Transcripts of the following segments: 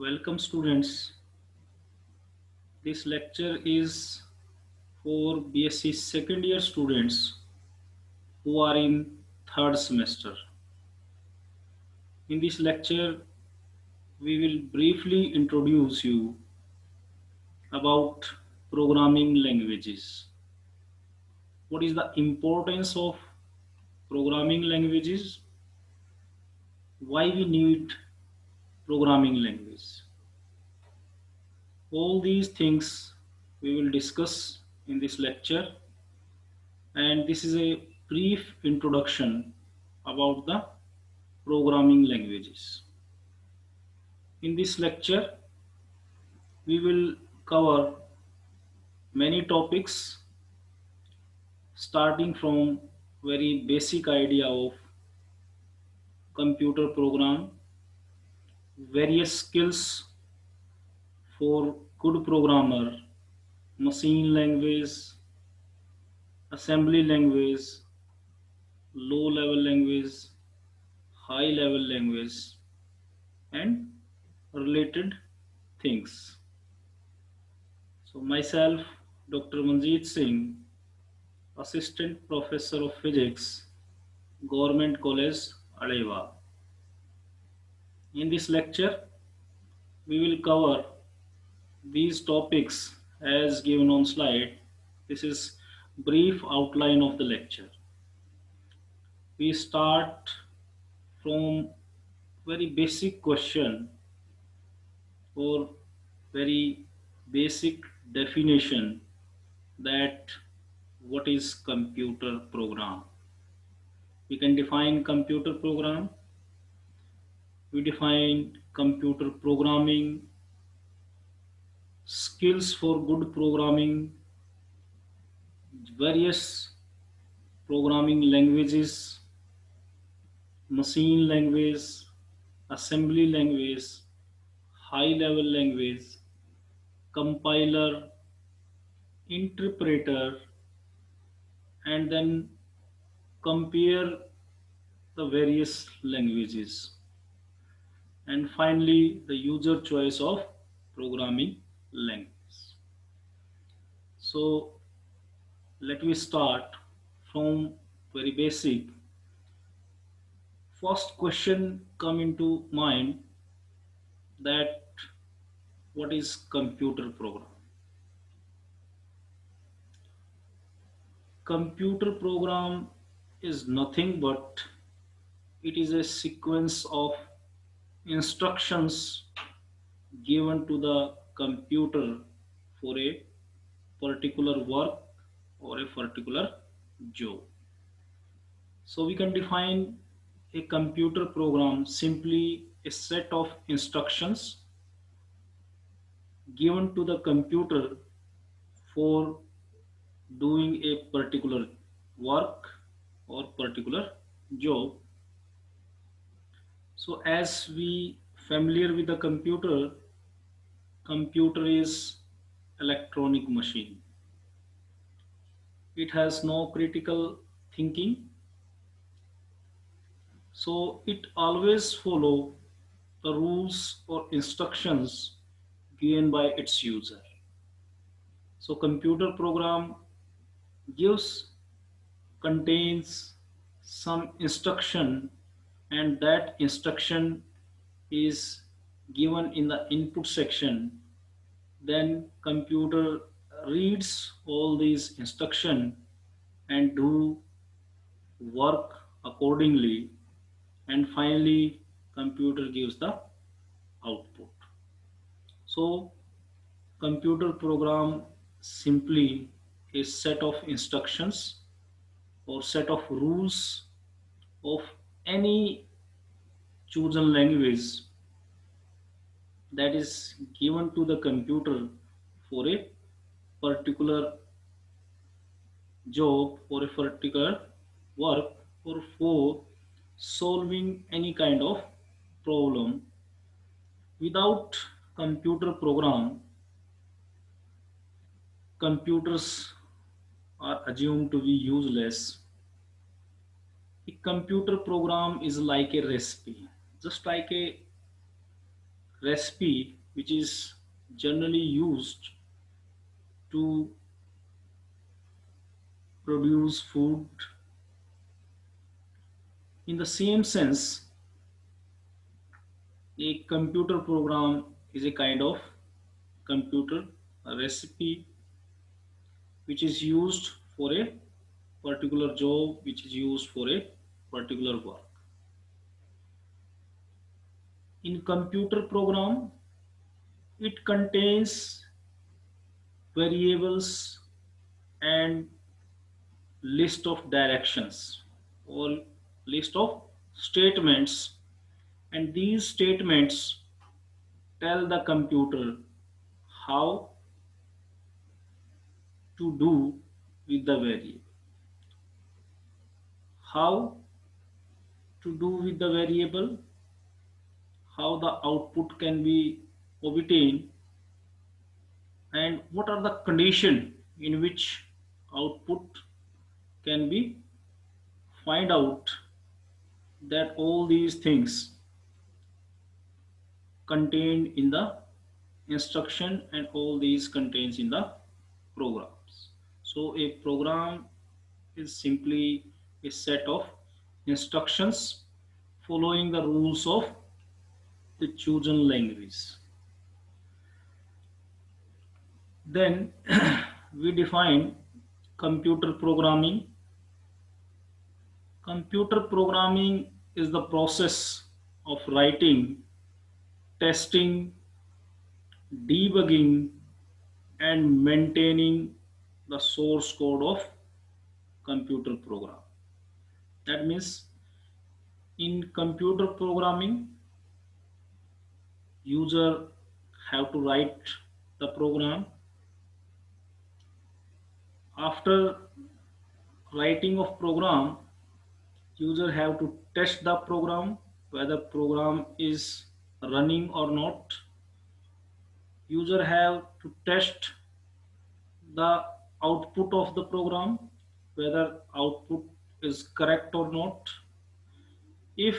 Welcome students. This lecture is for BSc second year students who are in third semester. In this lecture, we will briefly introduce you about programming languages. What is the importance of programming languages? Why we need programming language? All these things we will discuss in this lecture, and this is a brief introduction about the programming languages. In this lecture, we will cover many topics starting from very basic idea of computer program, various skills for good programmer, machine language, assembly language, low level language, high level language, and related things. So myself, Dr. Manjeet Singh, Assistant Professor of Physics, Government College, Arewa. In this lecture, we will cover these topics as given on slide. This is brief outline of the lecture. We start from very basic question or very basic definition that what is computer program. We can define computer program. We define computer programming, skills for good programming, various programming languages, machine language, assembly language, high level language, compiler, interpreter, and then compare the various languages. And finally, the user choice of programming language. So let me start from very basic. First question come into mind that what is computer program? Computer program is nothing but it is a sequence of instructions given to the computer for a particular work or a particular job. So we can define a computer program simply a set of instructions given to the computer for doing a particular work or particular job. So as we familiar with the computer, computer is electronic machine. It has no critical thinking, so it always follow the rules or instructions given by its user. So computer program gives contains some instruction, and that instruction is given in the input section. Then computer reads all these instruction and do work accordingly, and finally computer gives the output. So computer program simply a set of instructions or set of rules of any chosen language that is given to the computer for a particular job or a particular work or for solving any kind of problem. Without computer program, computers are assumed to be useless. A computer program is like a recipe, just like a recipe which is generally used to produce food. In the same sense, a computer program is a kind of computer recipe which is used for a particular job, which is used for a particular work. In computer program, it contains variables and list of directions or list of statements, and these statements tell the computer how to do with the variable, how to do with the variable, how the output can be obtained, and what are the condition in which output can be find out, that all these things contained in the instruction and all these contains in the programs. So a program is simply a set of instructions following the rules of the chosen language. Then we define computer programming. Computer programming is the process of writing, testing, debugging, and maintaining the source code of computer program. That means in computer programming, user have to write the program. After writing of program, user have to test the program whether program is running or not. User have to test the output of the program whether output is correct or not. If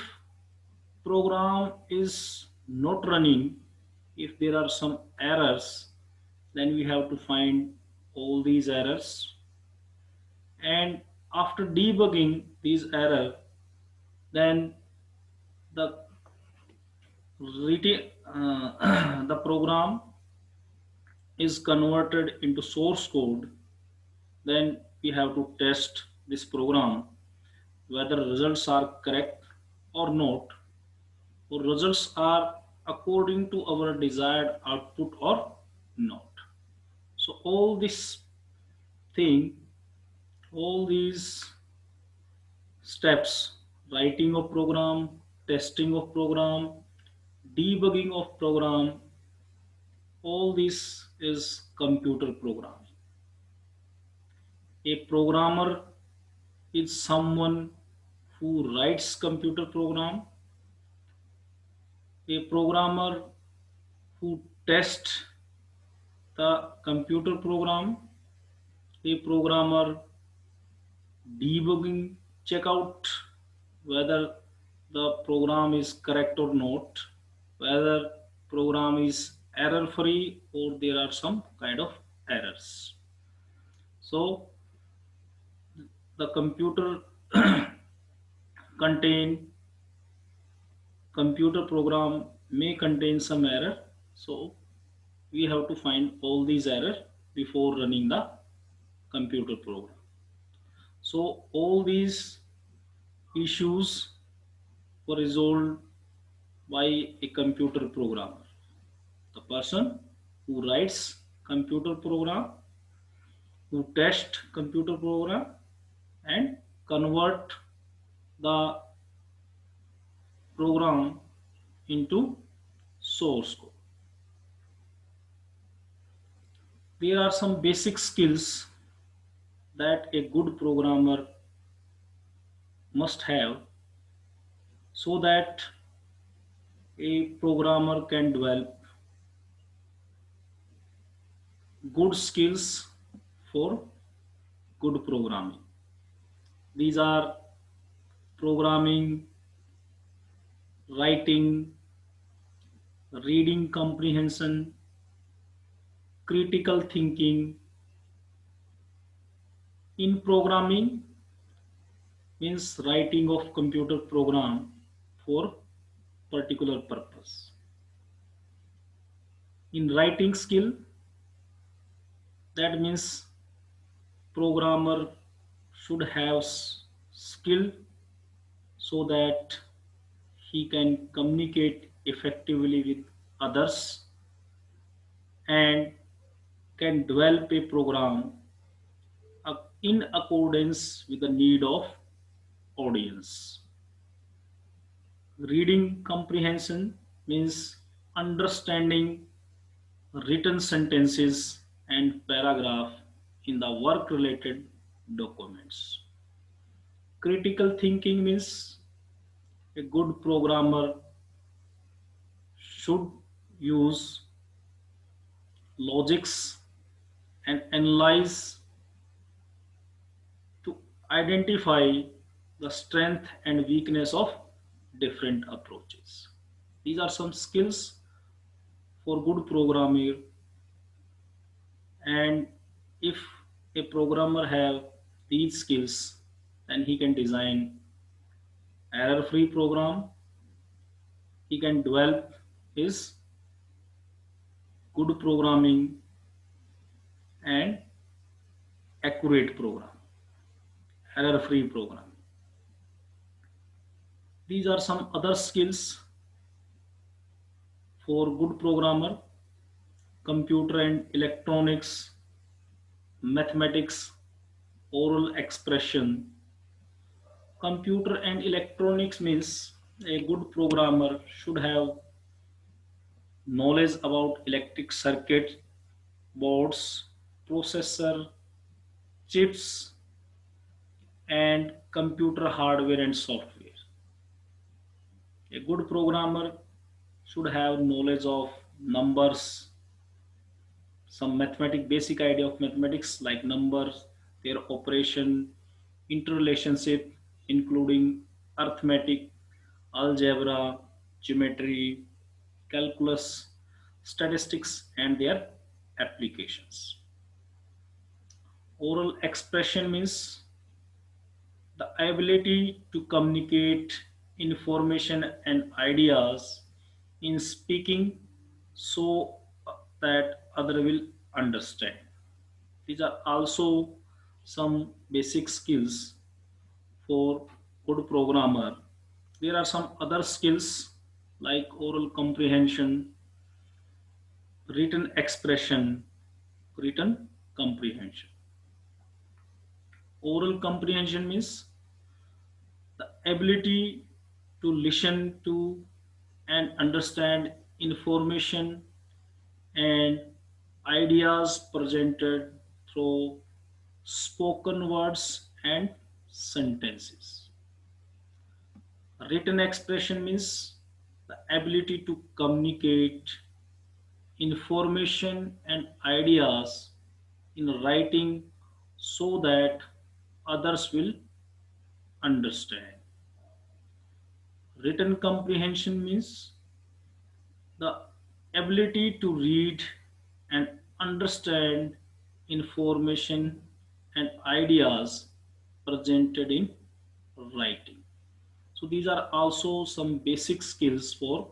program is not running, if there are some errors, then we have to find all these errors, and after debugging these error, then the the program is converted into source code. Then we have to test this program whether results are correct or not, or results are according to our desired output or not. So all this thing, all these steps, writing of program, testing of program, debugging of program, all this is computer programming. A programmer is someone who writes computer program, a programmer who tests the computer program, a programmer debugging, check out whether the program is correct or not, whether program is error free or there are some kind of errors. So the computer contain computer program may contain some error, so we have to find all these error before running the computer program. So all these issues were resolved by a computer programmer, the person who writes computer program, who test computer program and convert the program into source code. There are some basic skills that a good programmer must have so that a programmer can develop good skills for good programming. These are programming, writing, reading comprehension, critical thinking. In programming means writing of computer program for particular purpose. In writing skill, that means programmer should have skill so that he can communicate effectively with others and can develop a program in accordance with the need of audience. Reading comprehension means understanding written sentences and paragraph in the work related documents. Critical thinking means a good programmer should use logics and analyze to identify the strength and weakness of different approaches. These are some skills for good programmer, and if a programmer have these skills, then he can design error free program, he can develop his good programming and accurate program, error free program. These are some other skills for good programmer: computer and electronics, mathematics, oral expression. Computer and electronics means a good programmer should have knowledge about electric circuit boards, processor, chips, and computer hardware and software. A good programmer should have knowledge of numbers, some mathematic basic idea of mathematics like numbers, their operation, interrelationship, including arithmetic, algebra, geometry, calculus, statistics, and their applications. Oral expression means the ability to communicate information and ideas in speaking so that other will understand. These are also some basic skills for good programmer. There are some other skills like oral comprehension, written expression, written comprehension. Oral comprehension means the ability to listen to and understand information and ideas presented through spoken words and sentences. Written expression means the ability to communicate information and ideas in writing so that others will understand. Written comprehension means the ability to read and understand information and ideas presented in writing. So these are also some basic skills for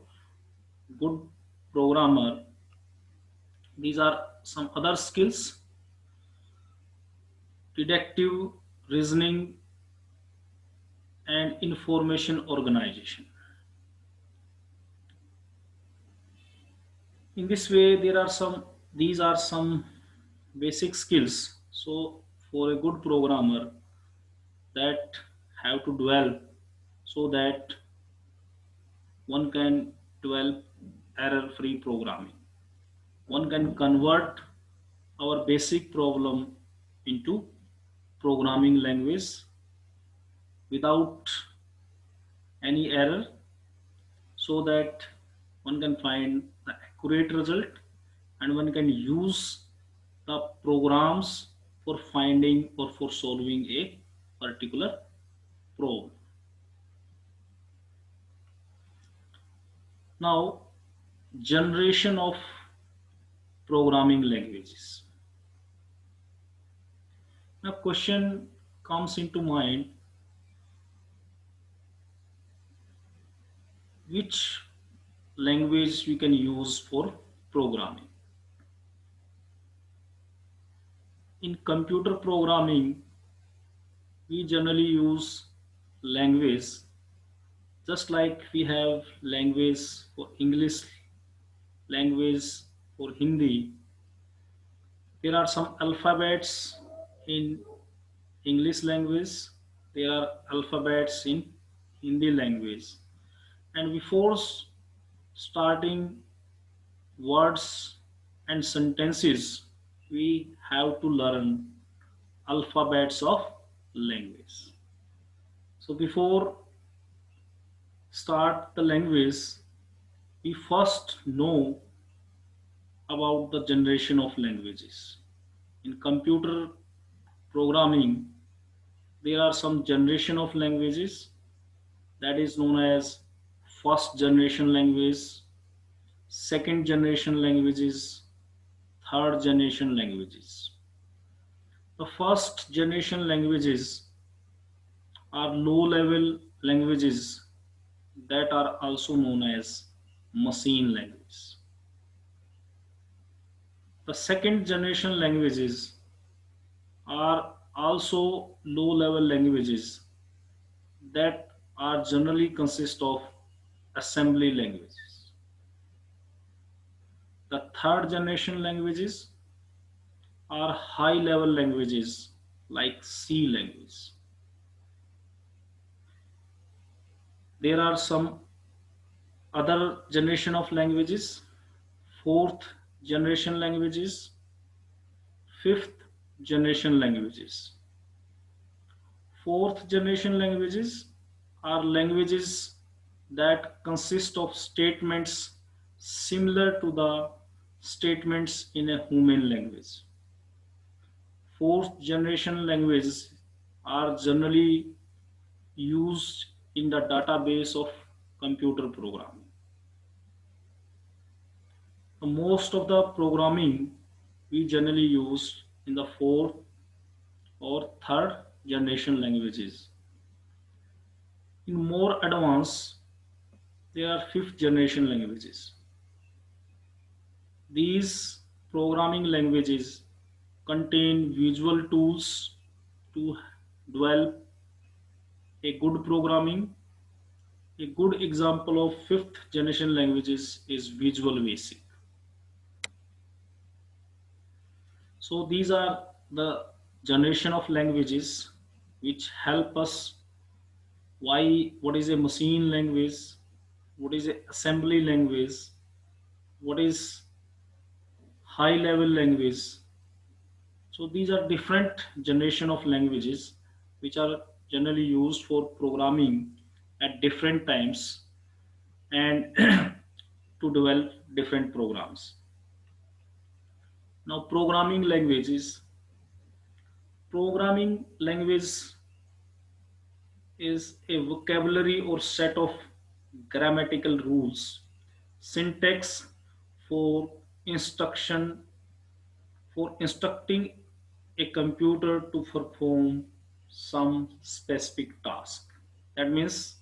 good programmer. These are some other skills: deductive reasoning and information organization. In this way, there are some these are some basic skills. So for a good programmer that have to develop so that one can develop error free programming. One can convert our basic problem into programming language without any error so that one can find the accurate result and one can use the programs for finding or for solving a particular problem. Now, generation of programming languages. Now, question comes into mind: which language we can use for programming? In computer programming, we generally use language just like we have language for English, language for Hindi. There are some alphabets in English language, there are alphabets in Hindi language. And before starting words and sentences, we have to learn alphabets of language. So before start the language, we first know about the generation of languages. In computer programming, there are some generation of languages that is known as first generation language, second generation languages, third generation languages. The first generation languages are low level languages that are also known as machine language. The second generation languages are also low level languages that are generally consist of assembly languages. The third generation languages are high level languages like C language. There are some other generation of languages: fourth generation languages, fifth generation languages. Fourth generation languages are languages that consist of statements similar to the statements in a human language. Fourth generation languages are generally used in the database of computer programming. Most of the programming we generally use in the fourth or third generation languages. In more advanced, there are fifth generation languages. These programming languages contain visual tools to develop a good programming. A good example of fifth generation languages is Visual Basic. So these are the generation of languages which help us why what is a machine language, what is a assembly language, what is high level language. So these are different generation of languages which are generally used for programming at different times and to develop different programs. Now programming language is a vocabulary or set of grammatical rules, syntax for instruction for instructing a computer to perform some specific task. That means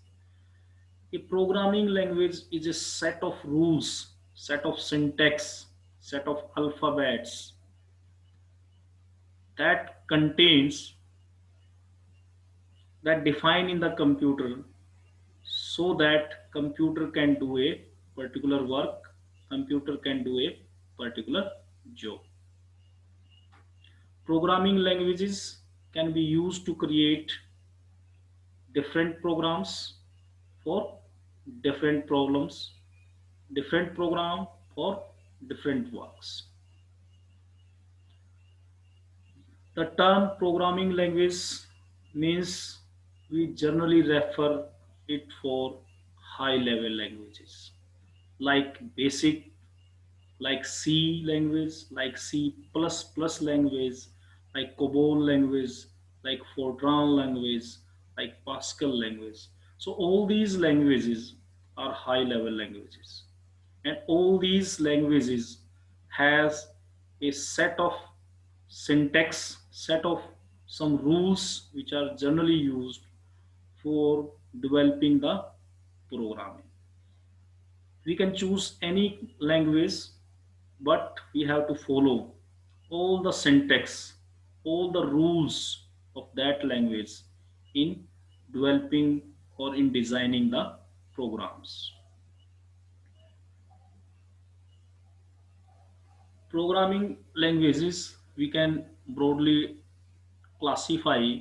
a programming language is a set of rules, set of syntax, set of alphabets that contains that define in the computer so that computer can do a particular work, computer can do a particular job. Programming languages can be used to create different programs for different problems, different program for different works. The term programming language means we generally refer it for high level languages like basic, like C language, like C++ language, like COBOL language, like Fortran language, like Pascal language. So all these languages are high level languages. and all these languages has a set of syntax, set of some rules which are generally used for developing the programming. We can choose any language, but we have to follow all the syntax, all the rules of that language in developing or in designing the programs. Programming languages we can broadly classify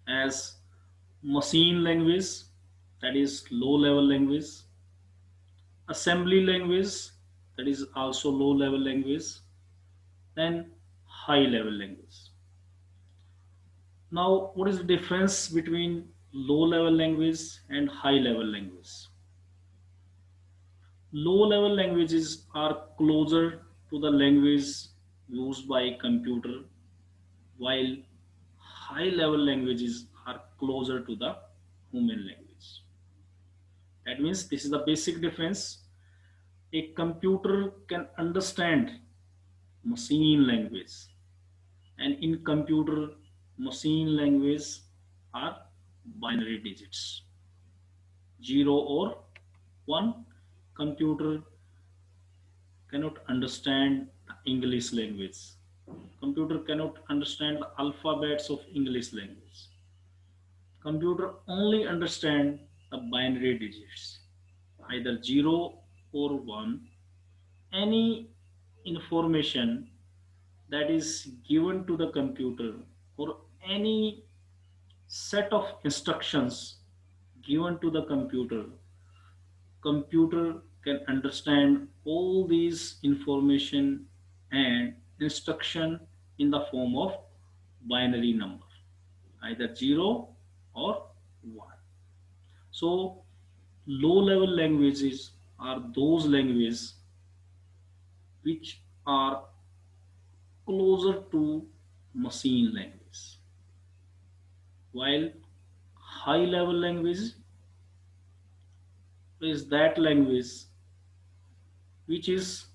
as machine language, that is low level language, assembly language, that is also low level language, and high level language. Now, what is the difference between low level language and high level language? Low level languages are closer to the language used by computer, while high level languages are closer to the human language. That means this is the basic difference. A computer can understand machine language, and in computer, machine language are binary digits, 0 or 1. Computer cannot understand the English language. Computer cannot understand the alphabets of English language. Computer only understand the binary digits, either 0 or 1. Any information that is given to the computer, or any set of instructions given to the computer can understand all these information and instruction in the form of binary number, either 0 or 1. So low level languages are those languages which are closer to machine language, while high level language is that language which is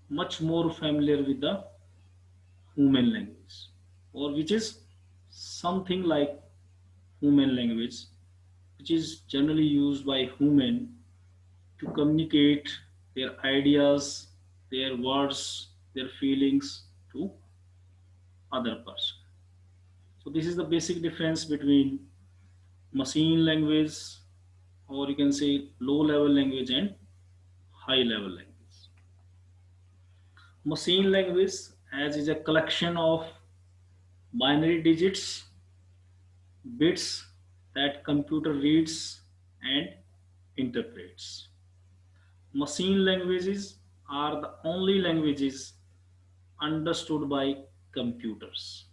much more familiar with the human language, or which is something like human language, which is generally used by human to communicate their ideas, their words, their feelings to other person. So this is the basic difference between machine language, or you can say low level language, and high level language. Machine language as is a collection of binary digits, bits that computer reads and interprets. Machine languages are the only languages understood by computers.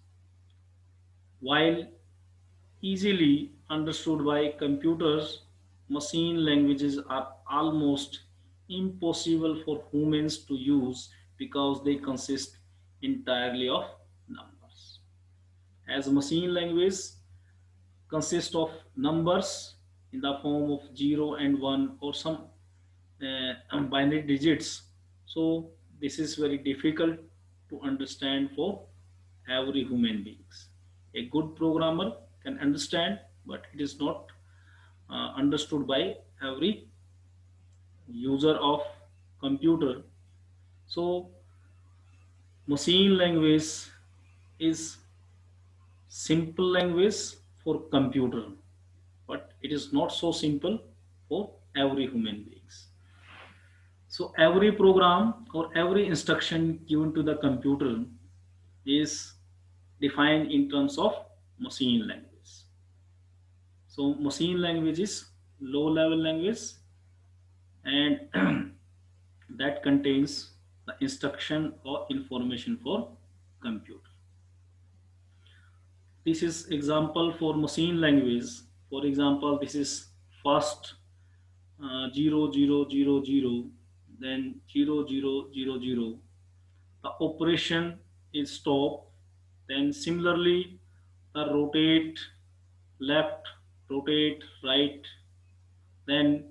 While easily understood by computers, machine languages are almost impossible for humans to use because they consist entirely of numbers. As machine language consists of numbers in the form of 0 and 1, or some binary digits, so this is very difficult to understand for every human beings. A good programmer can understand, but it is not understood by every user of computer. So machine language is simple language for computer, but it is not so simple for every human beings. So every program or every instruction given to the computer is defined in terms of machine language. So machine language is low level language, and that contains the instruction or information for computer. This is example for machine language. For example, this is first 0 0 0 0, then 0 0 0 0. The operation is stop. Then similarly, the rotate left, rotate right, then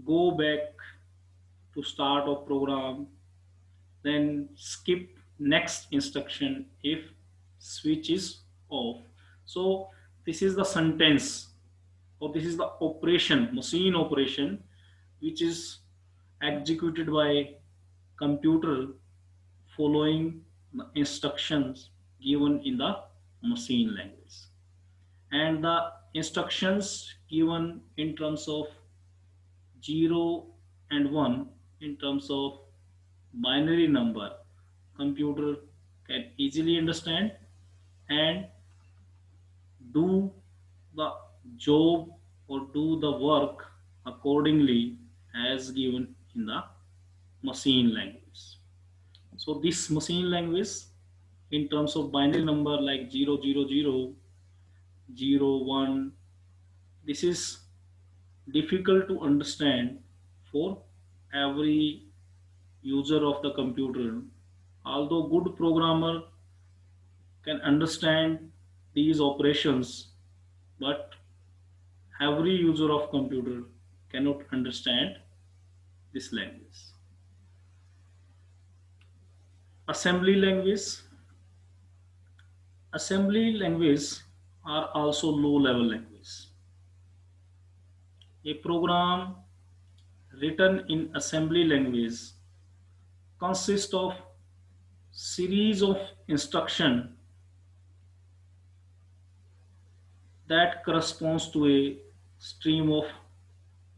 go back, to start a program, then skip next instruction if switch is off. So this is the sentence, or this is the operation, machine operation, which is executed by computer following the instructions given in the machine language. And the instructions given in terms of 0 and 1, in terms of binary number, computer can easily understand and do the job or do the work accordingly as given in the machine language. So this machine language, in terms of binary number like 000, 01, this is difficult to understand for every user of the computer. Although good programmer can understand these operations, but every user of computer cannot understand this language. Assembly language. Assembly language are also low level language. A program written in assembly language consists of series of instruction that corresponds to a stream of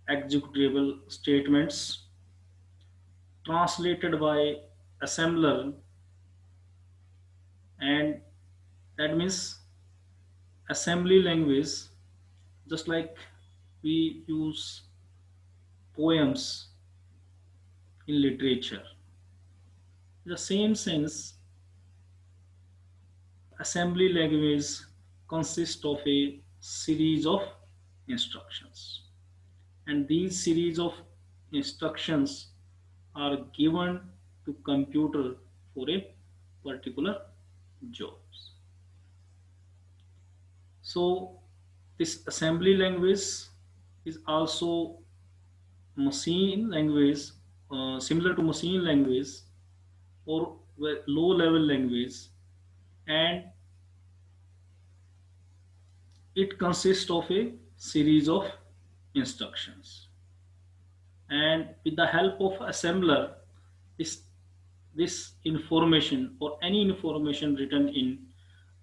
executable statements translated by assembler, and that means assembly language, just like we use poems in literature. In the same sense, assembly language consists of a series of instructions, and these series of instructions are given to computer for a particular jobs. So this assembly language is also machine language, similar to machine language or low level language, and it consists of a series of instructions. And with the help of assembler, this this information or any information written in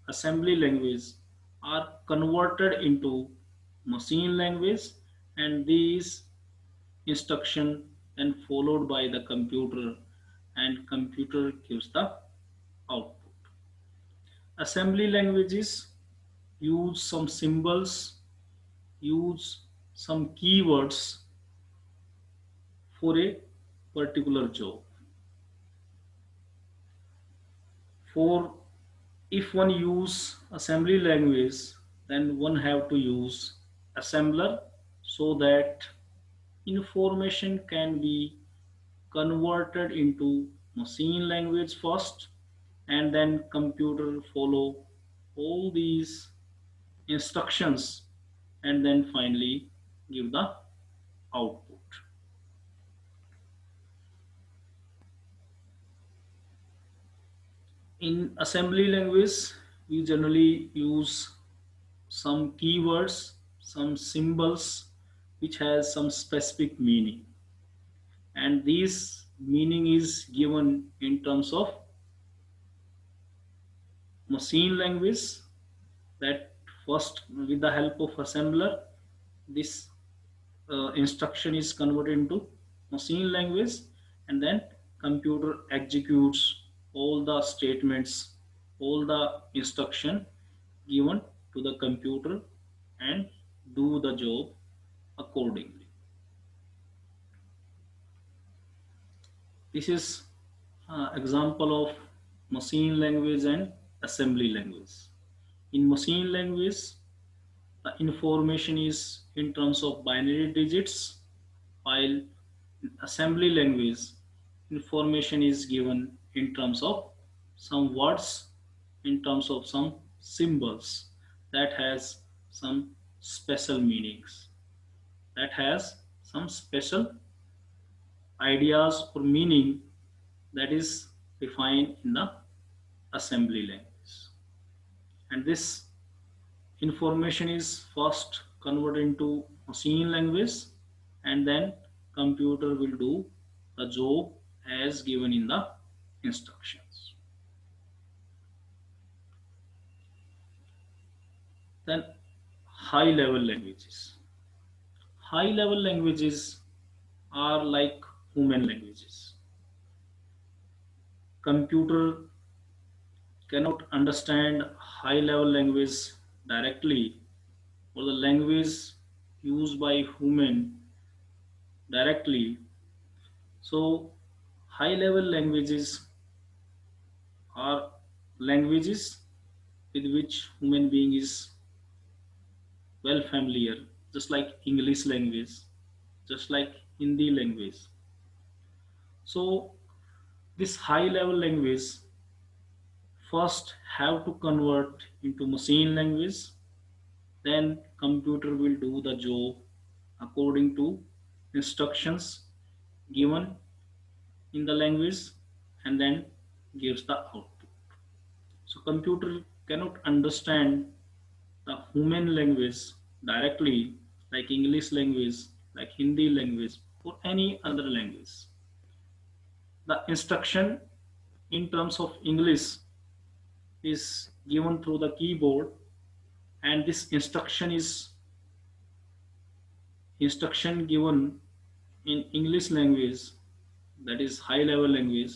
assembly language are converted into machine language, and these instruction then followed by the computer, and computer gives the output. Assembly languages use some symbols, use some keywords for a particular job. For if one use assembly language, then one have to use assembler so that information can be converted into machine language first, and then computer follow all these instructions and then finally give the output. In assembly language, we generally use some keywords, some symbols which has some specific meaning, and this meaning is given in terms of machine language, that first with the help of assembler this instruction is converted into machine language, and then computer executes all the statements, all the instruction given to the computer and do the job accordingly. This is example of machine language and assembly language. In machine language, the information is in terms of binary digits, while in assembly language, information is given in terms of some words, in terms of some symbols that has some special meanings, that has some special ideas or meaning that is defined in the assembly language. And this information is first converted into machine language, and then computer will do the job as given in the instructions. Then high level languages. High level languages are like human languages. Computer cannot understand high level language directly, or the language used by human directly. So high level languages are languages with which human being is well familiar, just like English language, just like Hindi language. So this high level language first have to convert into machine language, then computer will do the job according to instructions given in the language, and then gives the output. So computer cannot understand the human language directly, like English language, like Hindi language, or any other language. The instruction in terms of English is given through the keyboard, and this instruction given in English language, that is high level language,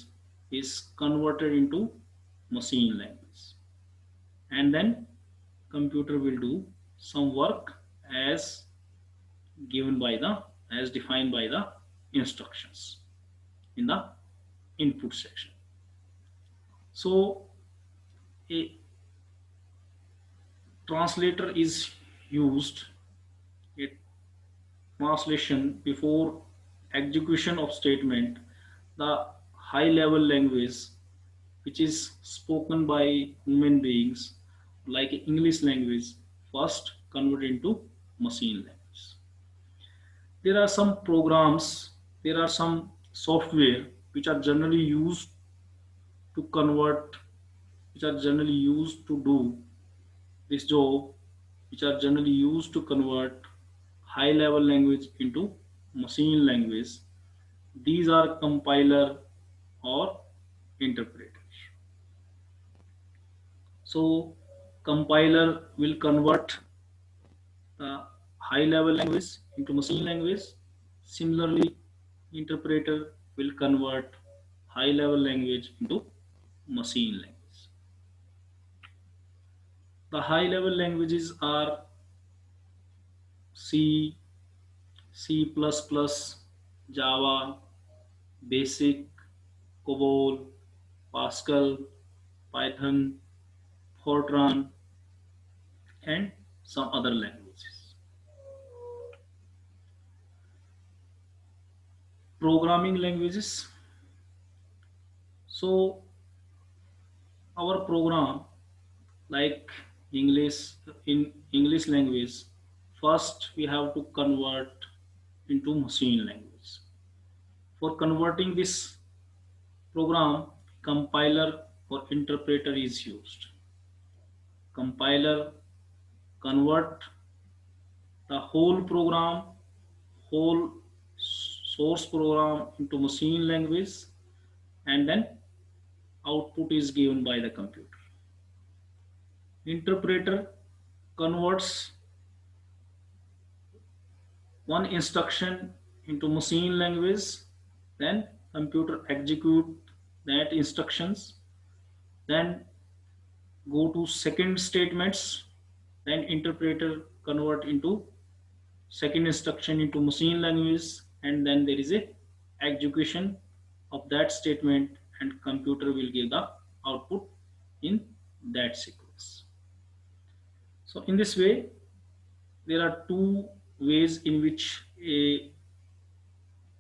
is converted into machine language, and then computer will do some work as given by the as defined by the instructions in the input section. So a translator is used, a translation before execution of statement. The high level language which is spoken by human beings, like English language, first converted into machine language. There are some programs, there are some software which are generally used to convert, which are generally used to do this job, which are generally used to convert high level language into machine language. These are compiler or interpreter. So compiler will convert the high level language into machine language. Similarly, interpreter will convert high level language into machine language. The high level languages are C, C++, Java, Basic, COBOL, Pascal, Python, Fortran, and some other languages. Programming languages. So our program, like English, in English language, first we have to convert into machine language. For converting this program, compiler or interpreter is used. Compiler convert the whole program, whole source program into machine language, and then output is given by the computer. Interpreter converts one instruction into machine language, then computer execute that instructions, then go to second statements, then interpreter convert into second instruction into machine language, and then there is a execution of that statement, and computer will give the output in that sequence. So in this way, there are two ways in which a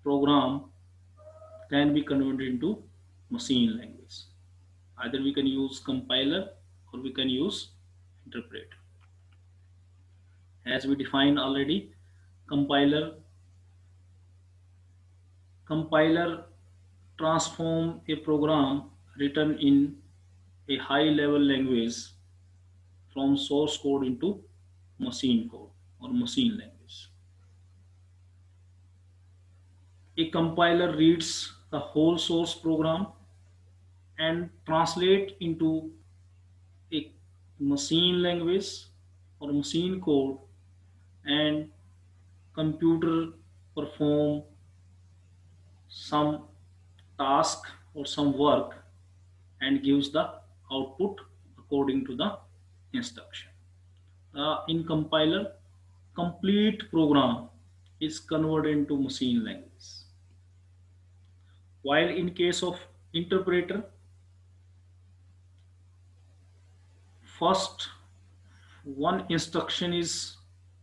program can be converted into machine language. Either we can use compiler or we can use interpreter. As we defined already, compiler Compiler transform a program written in a high level language from source code into machine code or machine language. A compiler reads the whole source program and translate into a machine language or machine code, and computer perform some task or some work and gives the output according to the instruction. In compiler, complete program is converted into machine language. While in case of interpreter, first one instruction is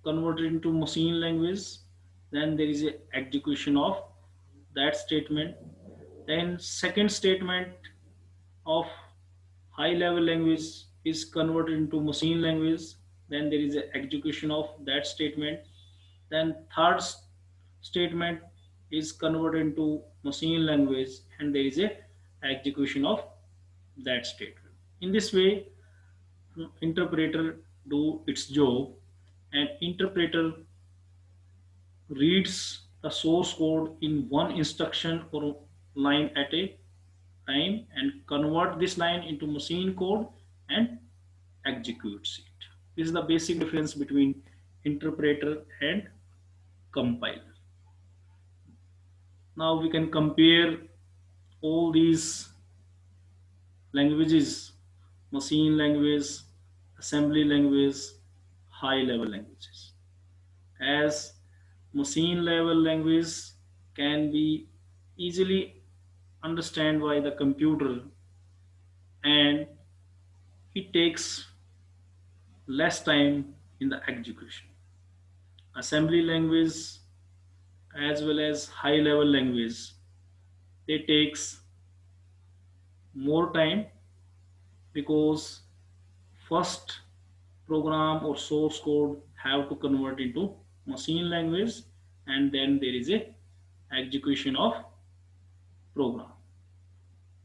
converted into machine language, then there is a execution of that statement, then second statement of high level language is converted into machine language, then there is a execution of that statement, then third statement is converted into machine language and there is a execution of that statement. In this way, interpreter do its job, and interpreter reads the source code in one instruction or line at a time and convert this line into machine code and executes it. This is the basic difference between interpreter and compiler. Now we can compare all these languages: machine language, assembly language, high level languages. As machine level language can be easily understood by the computer and it takes less time in the execution. Assembly language as well as high level language, they takes more time because first program or source code have to convert into machine language and then there is a execution of program.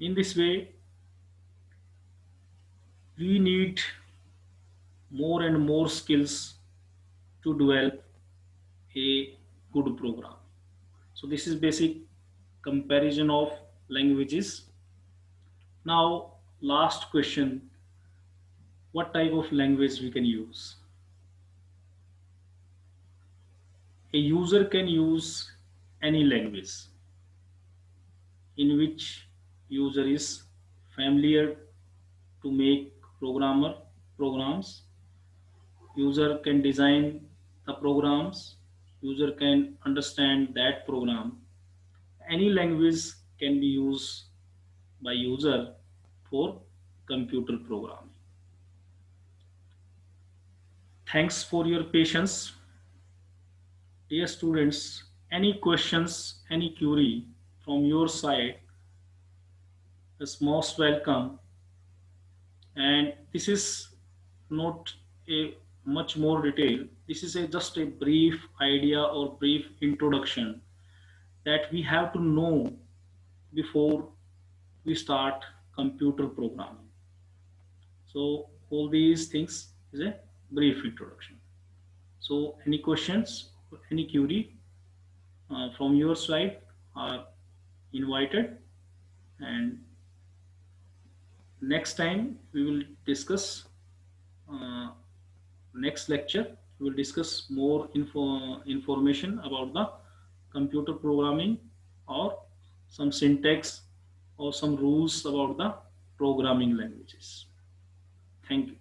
In this way, we need more and more skills to develop a good program. So this is basic comparison of languages. Now last question, what type of language we can use? A user can use any language in which user is familiar to make programs. User can design the programs, user can understand that program. Any language can be used by user for computer programming. Thanks for your patience. Dear students, any questions, any query from your side is most welcome. And this is not a much more detail. This is just a brief idea or brief introduction that we have to know before we start computer programming. So all these things is a brief introduction. So any questions, any query from your side are invited, and next time we will discuss uh, next lecture we will discuss more information about the computer programming or some syntax or some rules about the programming languages. Thank you.